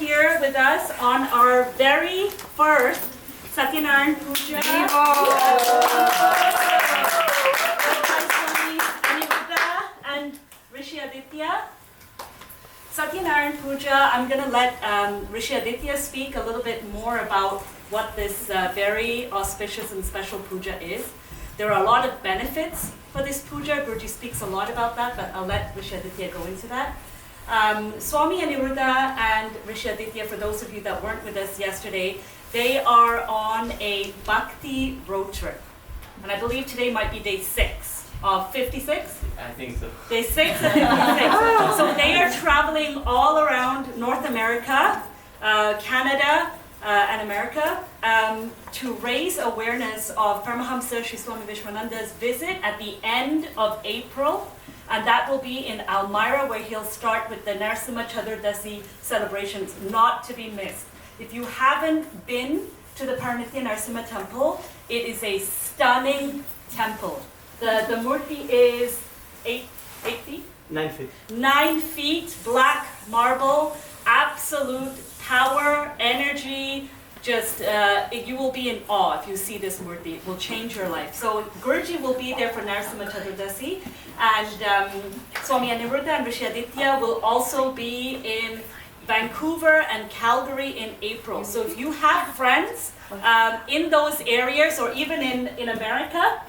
here with us on our very first Satyanarayana Puja. Swami, Aniruddha and Rishi Aditya. Satyanarayana Puja, I'm going to let Rishi Aditya speak a little bit more about what this very auspicious and special puja is. There are a lot of benefits for this puja. Guruji speaks a lot about that, but I'll let Rishi Aditya go into that. Swami Aniruddha and Rishi Aditya, for those of you that weren't with us yesterday, they are on a bhakti road trip. And I believe today might be day 6 of 56? I think so. Day 6 of 56. So they are traveling all around North America, Canada, and America to raise awareness of Paramahamsa Sri Swami Vishwananda's visit at the end of April. And that will be in Almira, where he'll start with the Narasimha Chaturdasi celebrations, not to be missed. If you haven't been to the Paranithya Narasimha temple, it is a stunning temple. The murti is 8 feet? 9 feet. 9 feet, black marble, absolute power, energy, just you will be in awe if you see this murti. It will change your life. So Guruji will be there for Narasimha Chaturdasi, and Swami Aniruddha and Rishi Aditya will also be in Vancouver and Calgary in April. So if you have friends in those areas, or even in America,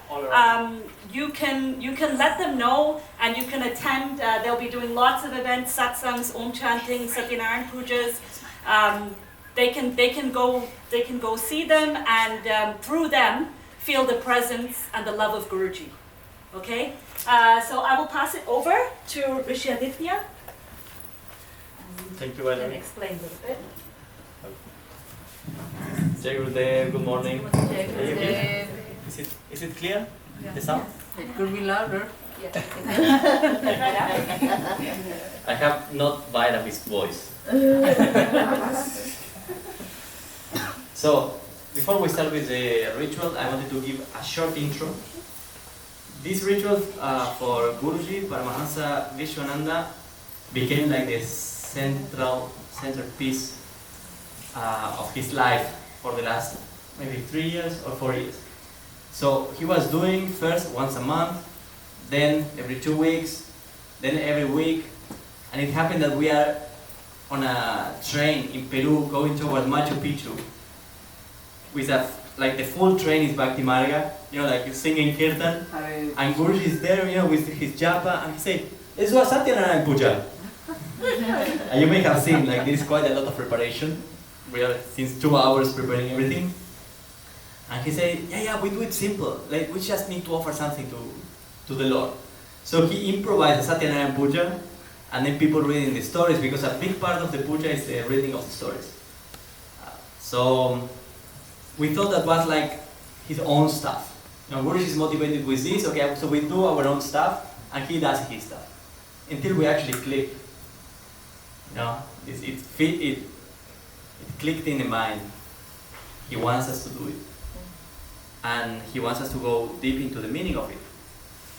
you can let them know, and you can attend. They'll be doing lots of events, satsangs, om chanting, Satyanarayana pujas. They can go see them, and through them feel the presence and the love of Guruji. Okay, so I will pass it over to Rishi Aditya. Thank you, And explain a little bit. Jai Gurudev, good morning. Is it clear? Yeah. The sound? It could be louder. Yeah. I have not Bhairava's voice. So, before we start with the ritual, I wanted to give a short intro. This ritual for Guruji, Paramahansa Vishwananda, became like the centerpiece of his life for the last maybe 3 years or 4 years. So he was doing first once a month, then every 2 weeks, then every week, and it happened that we are on a train in Peru going towards Machu Picchu with like the full train is Bhakti Marga, like singing kirtan, and Guruji is there, with his japa, and he said, "Let's do a Satyanarayana Puja." And you may have seen, like, there is quite a lot of preparation. We are since 2 hours preparing everything. And he said, yeah, we do it simple. Like, we just need to offer something to the Lord. So he improvised a Satyanarayana Puja, and then people reading the stories, because a big part of the puja is the reading of the stories. So we thought that was like his own stuff. Guruji is motivated with this, okay, so we do our own stuff, and he does his stuff. Until we actually click. It clicked in the mind. He wants us to do it. And he wants us to go deep into the meaning of it.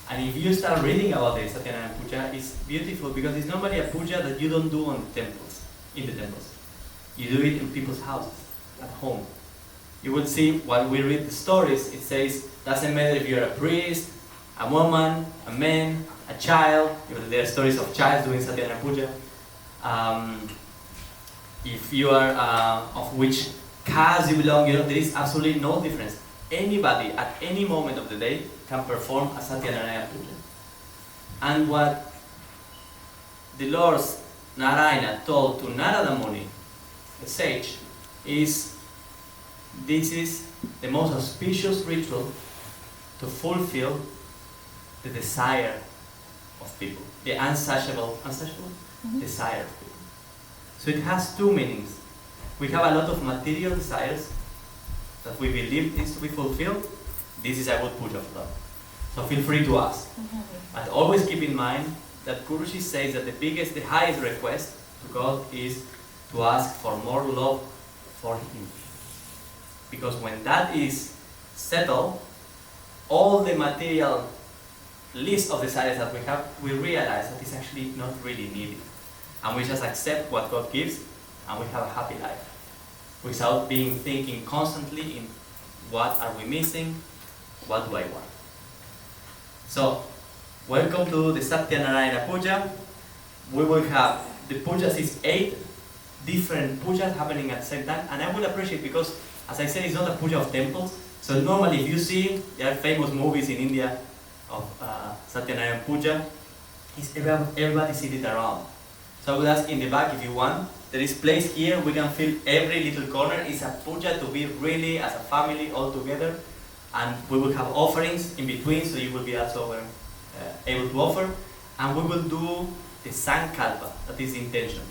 And if you start reading about the Satyanarayana Puja, it's beautiful, because it's normally a puja that you don't do in the temples. You do it in people's houses, at home. You will see, while we read the stories, it says, doesn't matter if you're a priest, a woman, a man, a child. There are stories of child doing Satyanarayana Puja. If you are of which caste you belong, there is absolutely no difference. Anybody at any moment of the day can perform a Satyanarayana Puja. And what the Lord Narayana told to Narada Muni, the sage, is this is the most auspicious ritual to fulfill the desire of people, the unsatiable desire of people. So it has two meanings. We have a lot of material desires that we believe needs to be fulfilled. This is a good puja for that. So feel free to ask. But always keep in mind that Guruji says that the highest request to God is to ask for more love for Him. Because when that is settled, all the material list of desires that we have, we realize that it's actually not really needed. And we just accept what God gives, and we have a happy life without being thinking constantly in what are we missing, what do I want. So, welcome to the Satyanarayana Puja. We will have the pujas is 8 different pujas happening at the same time, and I would appreciate, because as I said, it's not a puja of temples. So normally if you see, there are famous movies in India of Satyanarayana Puja, everybody seated around. So I would ask in the back if you want, there is place here, we can fill every little corner. It's a puja to be really as a family all together, and we will have offerings in between, so you will be also able to offer, and we will do the Sankalpa, that is the intention.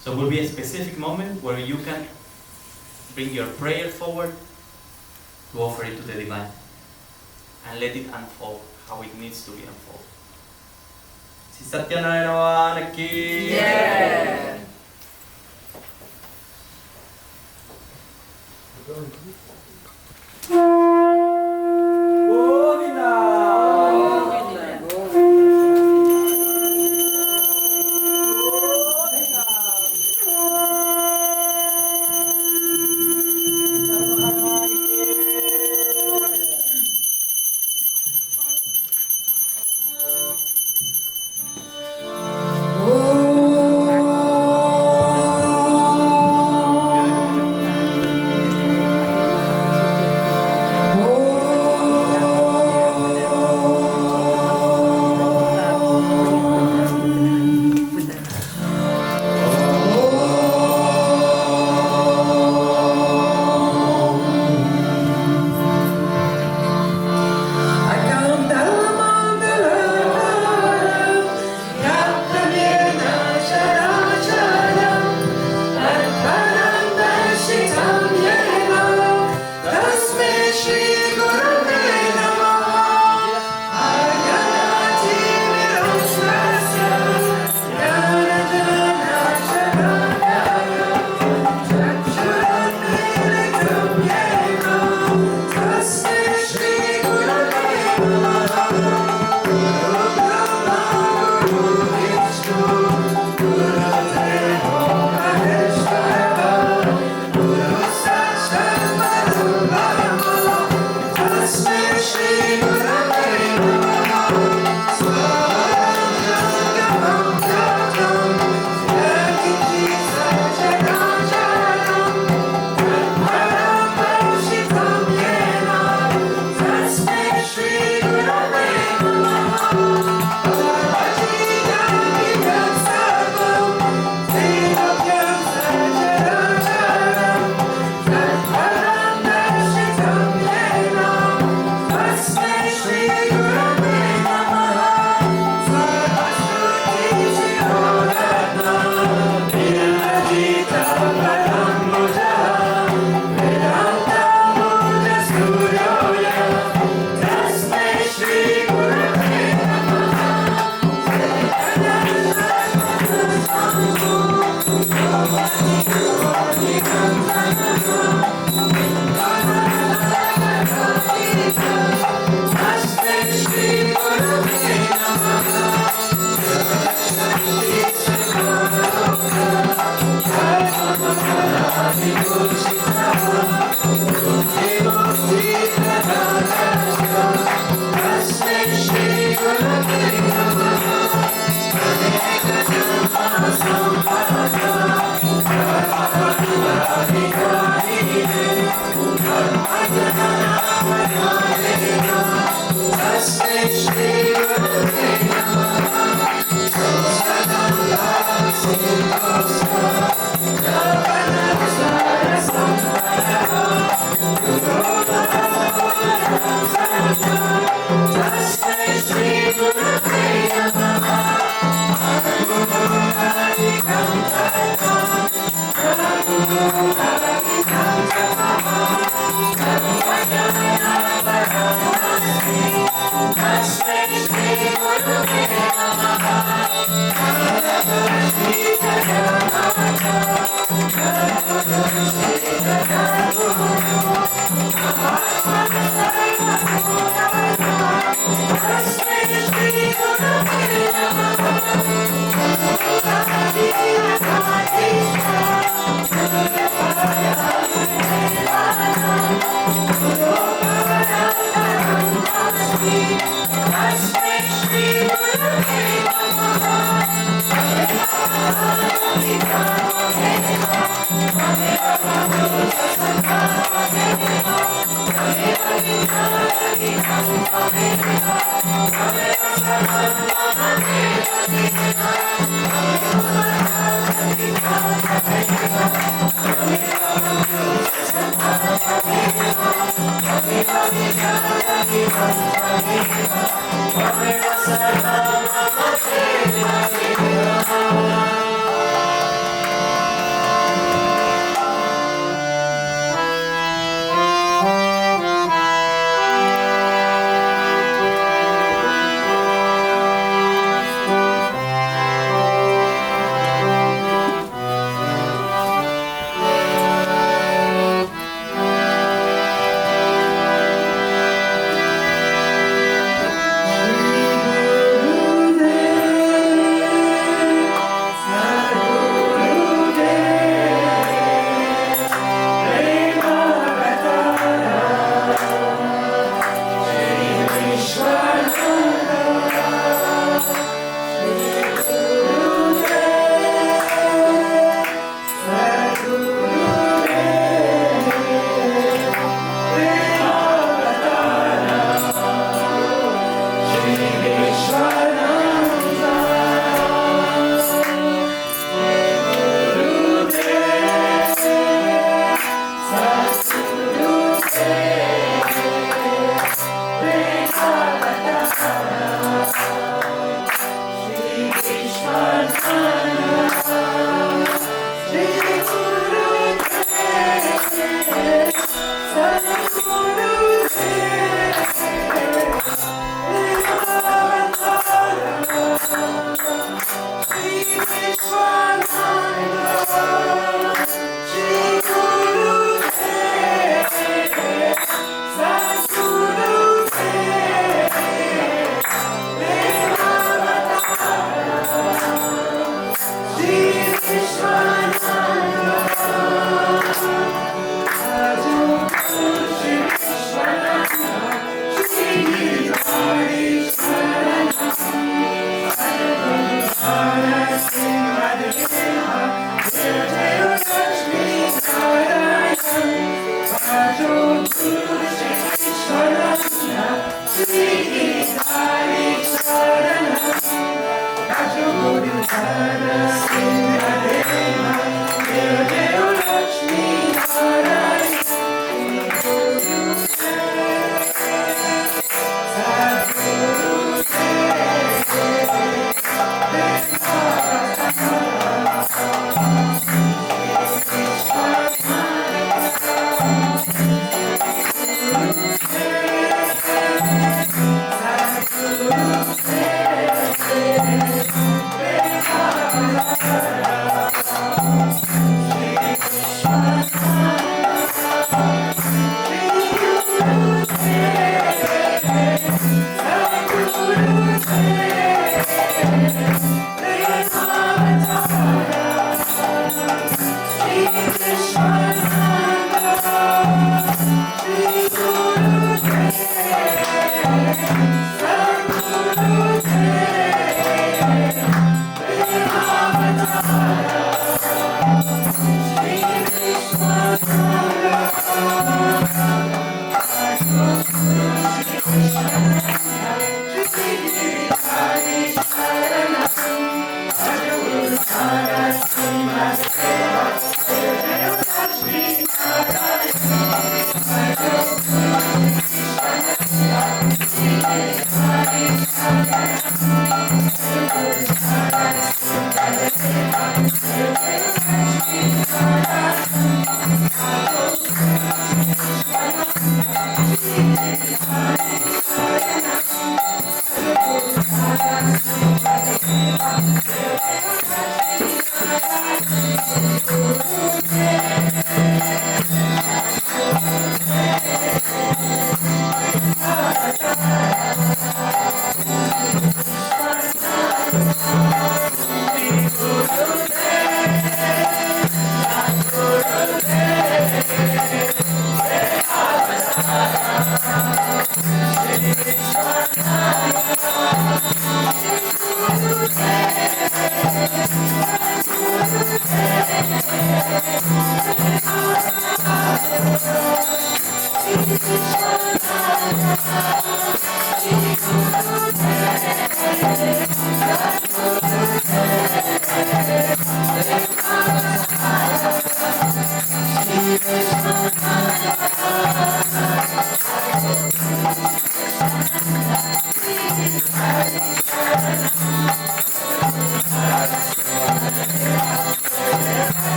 So it will be a specific moment where you can bring your prayer forward to offer it to the Divine and let it unfold how it needs to be unfolded. Si Satyanarayana ki Yeah.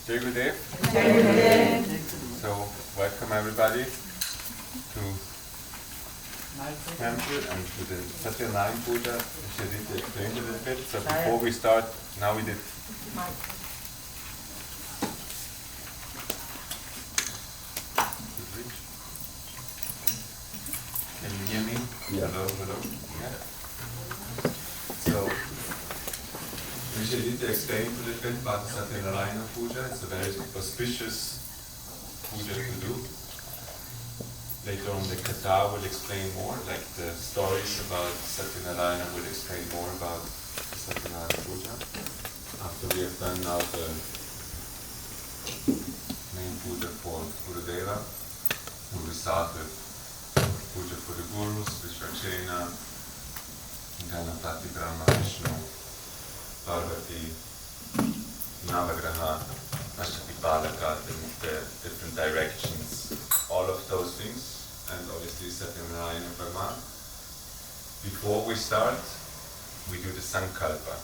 Jai Gurudev. So, welcome everybody to temple and to the Satyanarayana Puja, which I did explain a little bit. So before we start, now we did. Can you hear me? Yeah. Hello, hello. Yeah. So, Rishi did explain a little bit about the Satyanarayana Puja. It's a very auspicious puja to do. Later on the Katha will explain more, like the stories about Satyanarayana will explain more about the Satyanarayana Puja. After we have done now the main puja for Gurudeva, we will start with puja for the Gurus, Vishvachena, Ganapati, Brahma, Vishnu, Parvati, Navagraha, Ashtapipalaka, the different directions, all of those things, and obviously Satyanarayana Brahma. Before we start, we do the Sankalpa.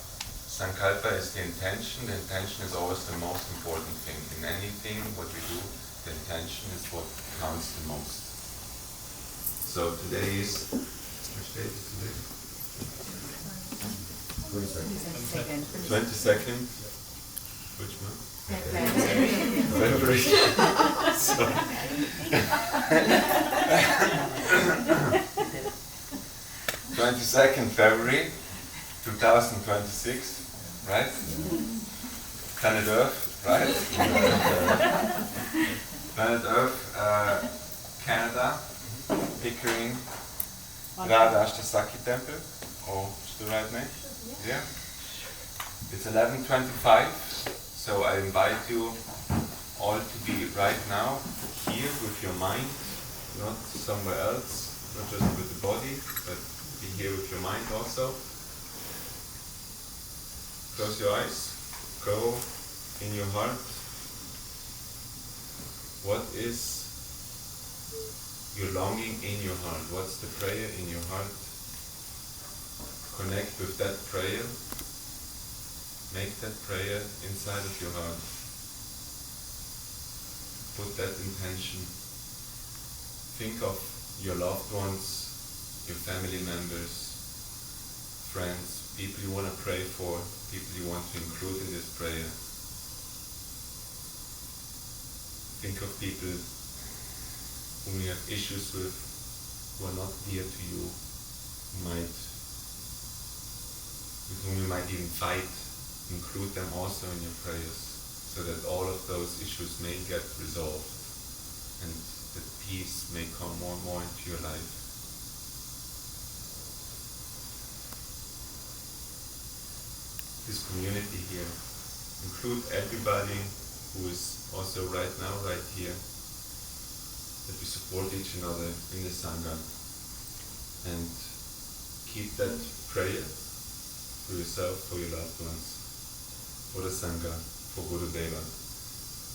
Sankalpa is the intention. The intention is always the most important thing. In anything, what we do, the intention is what counts the most. So today is, which date is today? 22nd. Which month? February. So 22nd February 2026, right? Planet Earth, right? Planet Earth, Canada, Pickering, Radharani Temple. Oh, is the right name? Yeah. It's 11:25, so I invite you all to be right now here with your mind, not somewhere else, not just with the body, but be here with your mind also. Close your eyes, go in your heart. What is your longing in your heart? What's the prayer in your heart? Connect with that prayer. Make that prayer inside of your heart. Put that intention. Think of your loved ones, your family members, friends, people you want to pray for, people you want to include in this prayer. Think of people whom you have issues with, who are not dear to you, with whom you might even fight. Include them also in your prayers, so that all of those issues may get resolved and that peace may come more and more into your life. This community here, include everybody who is also right now, right here, that we support each another in the Sangha, and keep that prayer for yourself, for your loved ones, for the Sangha, for Gurudeva.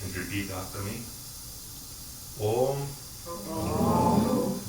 And repeat after me. Om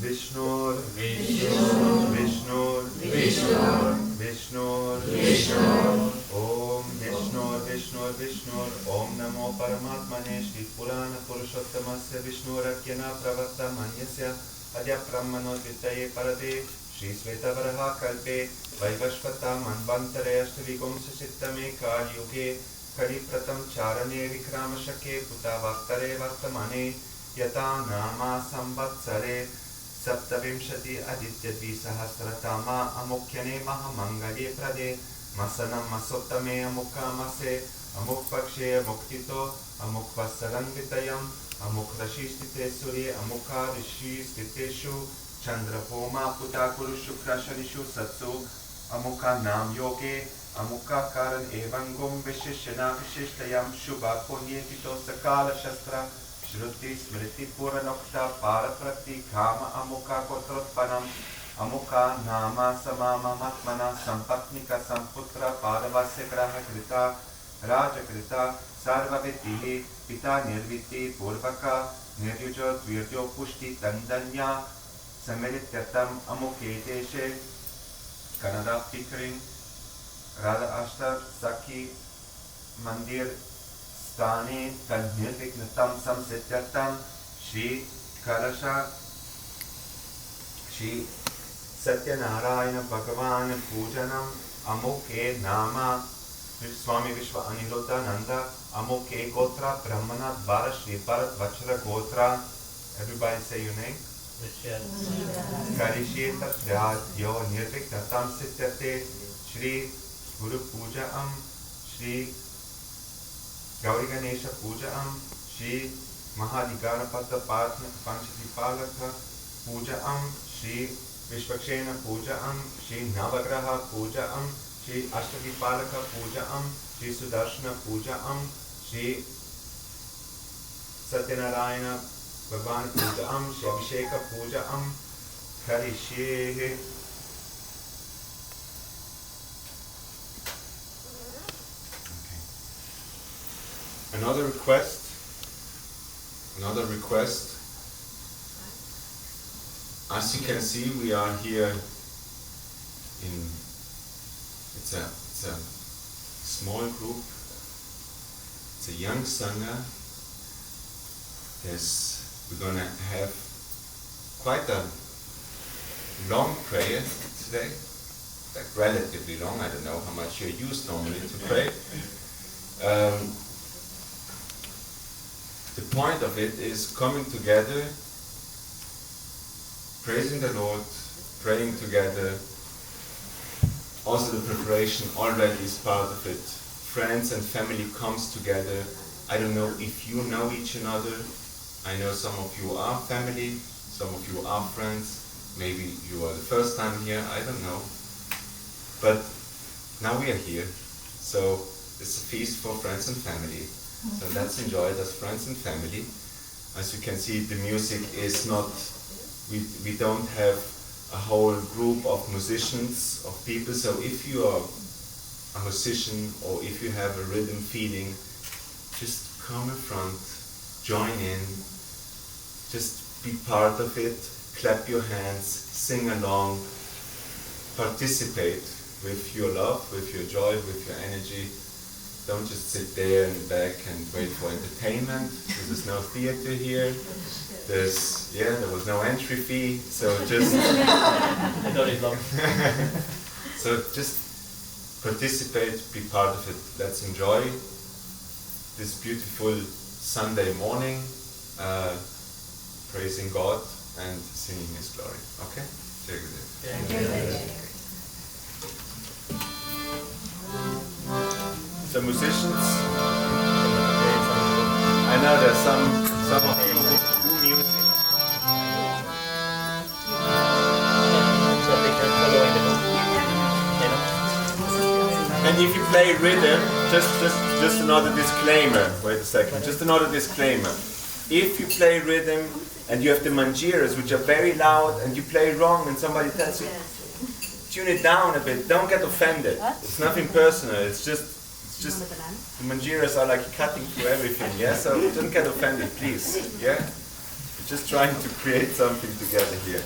Vishnur Vishnur Vishnur Vishnur Vishnur Vishnur Om Vishnur Vishnur Vishnur Om Namo Paramatmane Shri Purana Purushottamasya Vishnurakhyana Pravatta Manyasya Adya Brahmano Dvitaye Parade Shri Svetavaraha Kalpe Vaivashvata Manvantare Ashtavigum Sasittame Kalyuge Kalipratam Charane Vikramashake Putavaktare Vartamane Yata Nama Samvatsare Saptavimshati Aditya Dvisahasratama Amukyane Mahamangale Prade Masanam Masottame Amukamase Amukpakshe Amuktito Amukvasaranvitayam Amukrashistite Surya Amukha Rishi Stiteshu Chandrapoma Putakuru Shukrashanishu Satsu Amukha Nam Yoge Amukha Karan Evangum Vishishana Vishishtayam Shubha Punyetito Sakala Shastra Shruti Smriti Puranokta Paraprati Kama Amukha Kotrotpanam Amukha Nama Samama Matmana Sampatnika Samputra Paravasya Graha Krita Raja Krita Sarvavitihi Pita Nirviti Purvaka Niryujo Dvirjo Pushti Tandanya Samirityatam Amuketeshe Canada Pickering Radha Ashtar Saki Mandir Stani Tanirviknatam Samsityatam Shri Kalasha Shri Satyanarayana Bhagavan Pujanam Amukhe Nama Swami Vishwa Aniruddha Nanda Amukhe Gotra Brahmana Dvara Shri Bharat Vachara Gotra. Everybody say your name. Karisheta Shradyo Nirviknatam Sityate Shri Guru Puja Shri Gauri Ganesha Puja Shri Mahadiganapata Panchadipalaka Puja Shri Vishwakshena Puja Shri Navagraha Puja Shri Ashtadipalaka Puja Shri Sudarshana Puja Shri Satyanarayana Bhagavan Puja Shri Abhisheka Puja Karishye. Another request. As you can see, we are here in, it's a small group. It's a young Sangha. We're gonna have quite a long prayer today, like relatively long. I don't know how much you're used normally to pray. The point of it is coming together, praising the Lord, praying together. Also the preparation already is part of it. Friends and family comes together. I don't know if you know each other. I know some of you are family, some of you are friends. Maybe you are the first time here, I don't know. But now we are here. So it's a feast for friends and family. So let's enjoy it as friends and family. As you can see, the music is not, we don't have a whole group of musicians, of people. So if you are a musician or if you have a rhythm feeling, just come in front, join in, just be part of it, clap your hands, sing along, participate with your love, with your joy, with your energy. Don't just sit there in the back and wait for entertainment. There's no theater here. There was no entry fee, so just I don't need long. so just participate, be part of it. Let's enjoy this beautiful Sunday morning, praising God and singing His glory. Okay? Take it. So musicians, I know there's some of you who do music. So they can follow in the book. And if you play rhythm, just another disclaimer. Wait a second. Just another disclaimer. If you play rhythm and you have the manjiras, which are very loud, and you play wrong, and somebody tells you, tune it down a bit. Don't get offended. It's nothing personal. It's just the manjiras are like cutting through everything. Yeah. So don't get offended, please. Yeah. We're just trying to create something together here.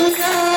Puja.